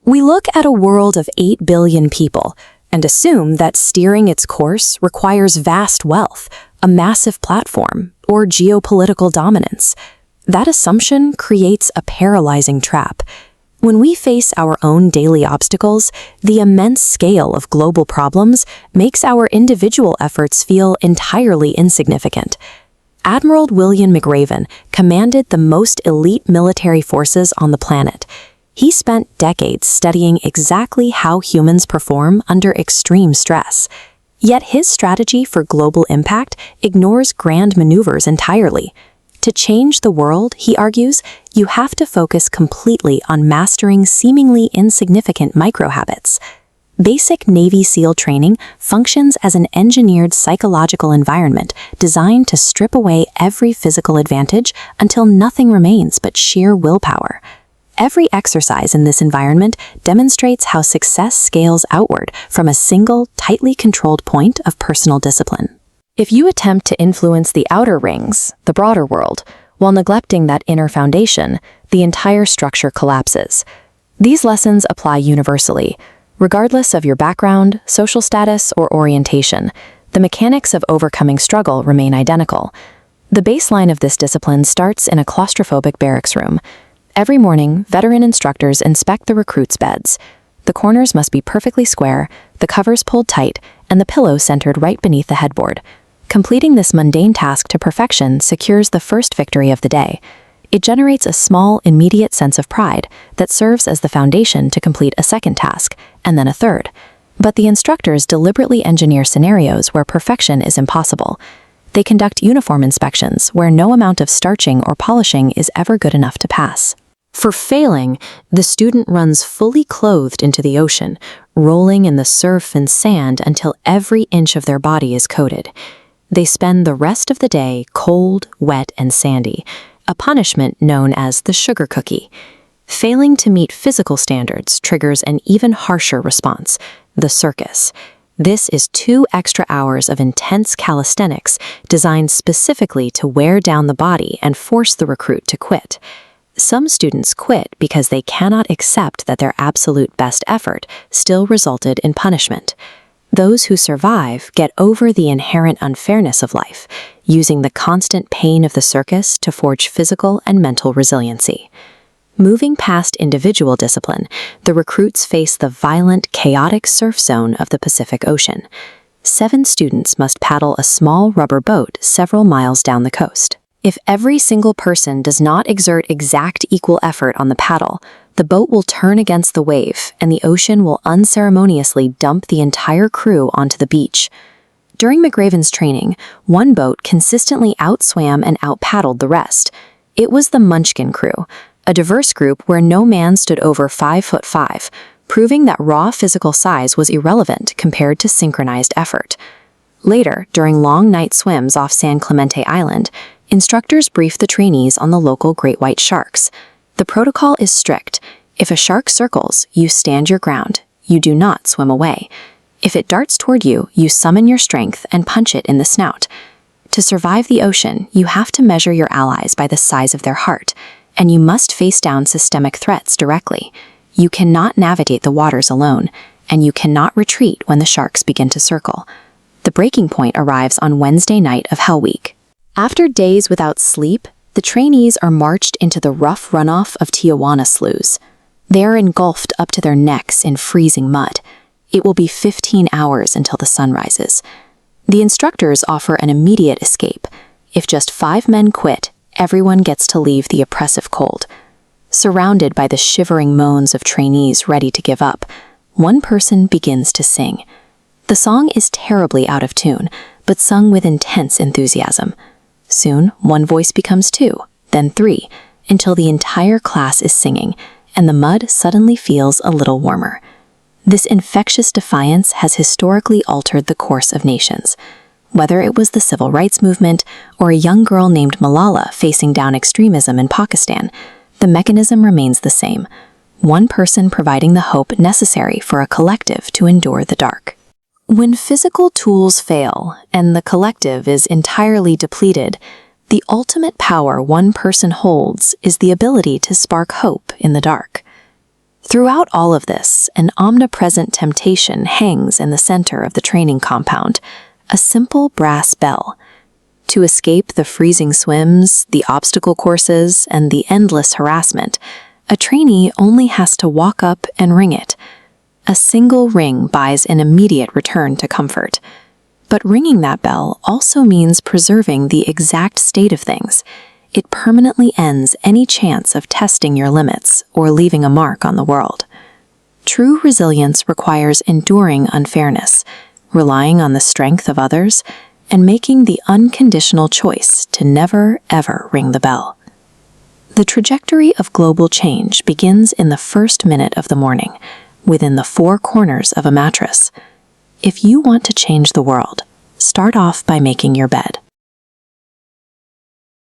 We look at a world of 8 billion people and assume that steering its course requires vast wealth, a massive platform, or geopolitical dominance. That assumption creates a paralyzing trap. When we face our own daily obstacles, the immense scale of global problems makes our individual efforts feel entirely insignificant. Admiral William McRaven commanded the most elite military forces on the planet. He spent decades studying exactly how humans perform under extreme stress. Yet his strategy for global impact ignores grand maneuvers entirely. To change the world, he argues, you have to focus completely on mastering seemingly insignificant microhabits. Basic Navy SEAL training functions as an engineered psychological environment designed to strip away every physical advantage until nothing remains but sheer willpower. Every exercise in this environment demonstrates how success scales outward from a single, tightly controlled point of personal discipline. If you attempt to influence the outer rings, the broader world, while neglecting that inner foundation, the entire structure collapses. These lessons apply universally. Regardless of your background, social status, or orientation, the mechanics of overcoming struggle remain identical. The baseline of this discipline starts in a claustrophobic barracks room. Every morning, veteran instructors inspect the recruits' beds. The corners must be perfectly square, the covers pulled tight, and the pillow centered right beneath the headboard. Completing this mundane task to perfection secures the first victory of the day. It generates a small, immediate sense of pride that serves as the foundation to complete a second task, and then a third. But the instructors deliberately engineer scenarios where perfection is impossible. They conduct uniform inspections where no amount of starching or polishing is ever good enough to pass. For failing, the student runs fully clothed into the ocean, rolling in the surf and sand until every inch of their body is coated. They spend the rest of the day cold, wet, and sandy, a punishment known as the sugar cookie. Failing to meet physical standards triggers an even harsher response, the circus. This is 2 extra hours of intense calisthenics designed specifically to wear down the body and force the recruit to quit. Some students quit because they cannot accept that their absolute best effort still resulted in punishment. Those who survive get over the inherent unfairness of life, using the constant pain of the circus to forge physical and mental resiliency. Moving past individual discipline, the recruits face the violent, chaotic surf zone of the Pacific Ocean. 7 students must paddle a small rubber boat several miles down the coast. If every single person does not exert exact equal effort on the paddle, the boat will turn against the wave and the ocean will unceremoniously dump the entire crew onto the beach. During McRaven's training, one boat consistently outswam and outpaddled the rest. It was the Munchkin crew, a diverse group where no man stood over 5'5", proving that raw physical size was irrelevant compared to synchronized effort. Later, during long night swims off San Clemente Island, instructors brief the trainees on the local great white sharks. The protocol is strict. If a shark circles, you stand your ground. You do not swim away. If it darts toward you, you summon your strength and punch it in the snout. To survive the ocean, you have to measure your allies by the size of their heart, and you must face down systemic threats directly. You cannot navigate the waters alone, and you cannot retreat when the sharks begin to circle. The breaking point arrives on Wednesday night of Hell Week. After days without sleep, the trainees are marched into the rough runoff of Tijuana sloughs. They are engulfed up to their necks in freezing mud. It will be 15 hours until the sun rises. The instructors offer an immediate escape. If just 5 men quit, everyone gets to leave the oppressive cold. Surrounded by the shivering moans of trainees ready to give up, one person begins to sing. The song is terribly out of tune, but sung with intense enthusiasm. Soon, one voice becomes 2, then 3, until the entire class is singing, and the mud suddenly feels a little warmer. This infectious defiance has historically altered the course of nations. Whether it was the civil rights movement or a young girl named Malala facing down extremism in Pakistan, the mechanism remains the same, one person providing the hope necessary for a collective to endure the dark. When physical tools fail and the collective is entirely depleted, the ultimate power one person holds is the ability to spark hope in the dark. Throughout all of this, an omnipresent temptation hangs in the center of the training compound, a simple brass bell. To escape the freezing swims, the obstacle courses, and the endless harassment, a trainee only has to walk up and ring it. A single ring buys an immediate return to comfort. But ringing that bell also means preserving the exact state of things. It permanently ends any chance of testing your limits or leaving a mark on the world. True resilience requires enduring unfairness, relying on the strength of others, and making the unconditional choice to never, ever ring the bell. The trajectory of global change begins in the first minute of the morning, within the four corners of a mattress. If you want to change the world, start off by making your bed.